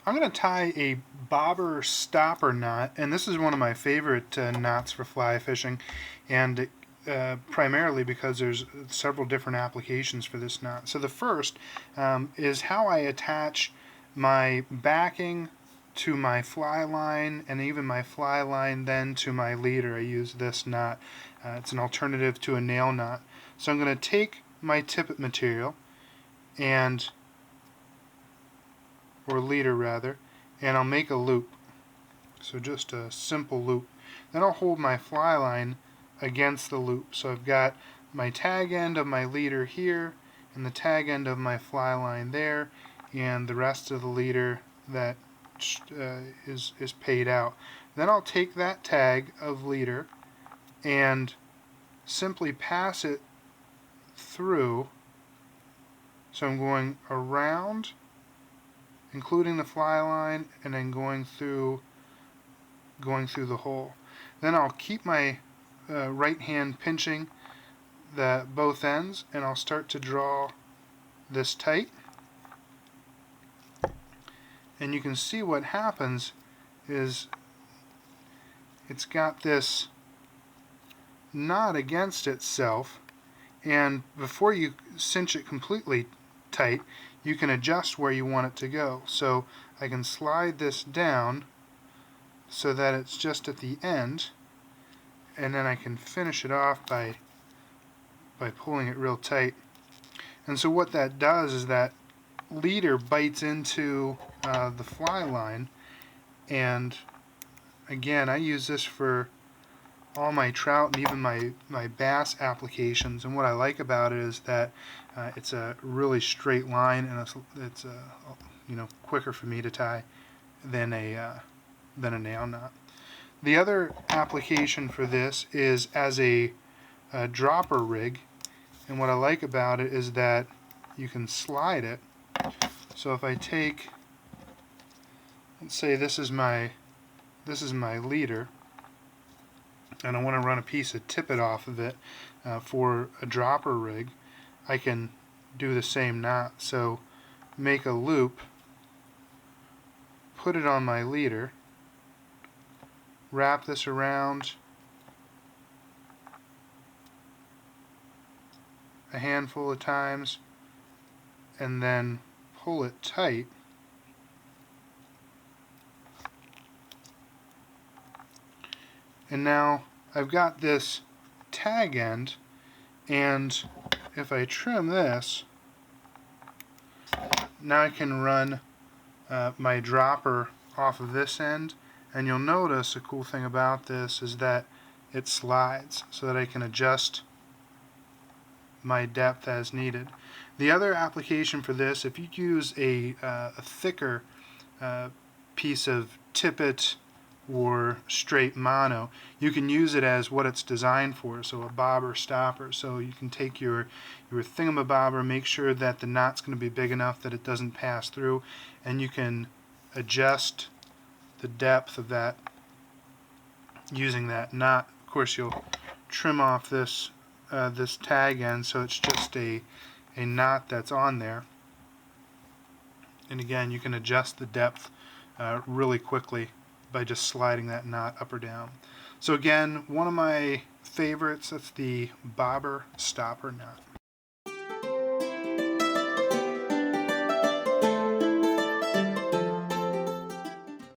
I'm going to tie a bobber stopper knot, and this is one of my favorite knots for fly fishing, and primarily because there's several different applications for this knot. So the first is how I attach my backing to my fly line, and even my fly line then to my leader. I use this knot. It's an alternative to a nail knot. So I'm going to take my tippet material and or leader rather, and I'll make a loop. So just a simple loop. Then I'll hold my fly line against the loop. So I've got my tag end of my leader here, and the tag end of my fly line there, and the rest of the leader that is paid out. Then I'll take that tag of leader and simply pass it through. So I'm going around, including the fly line, and then going through the hole. Then I'll keep my right hand pinching both ends, and I'll start to draw this tight. And you can see what happens is it's got this knot against itself, and before you cinch it completely tight, you can adjust where you want it to go. So I can slide this down so that it's just at the end, and then I can finish it off by pulling it real tight. And so what that does is that leader bites into the fly line, and again, I use this for all my trout and even my bass applications. And what I like about it is that it's a really straight line, and it's quicker for me to tie than a nail knot. The other application for this is as a dropper rig, and what I like about it is that you can slide it. So if I take, let's say this is my leader, and I want to run a piece of tippet off of it for a dropper rig, I can do the same knot. So make a loop, put it on my leader, wrap this around a handful of times, and then pull it tight. And now I've got this tag end, and if I trim this, now I can run my dropper off of this end, and you'll notice a cool thing about this is that it slides so that I can adjust my depth as needed. The other application for this, if you use a thicker piece of tippet or straight mono, you can use it as what it's designed for, so a bobber stopper. So you can take your thingamabobber, make sure that the knot's going to be big enough that it doesn't pass through, and you can adjust the depth of that using that knot. Of course, you'll trim off this tag end so it's just a knot that's on there, and again, you can adjust the depth really quickly by just sliding that knot up or down. So again, one of my favorites, that's the bobber stopper knot.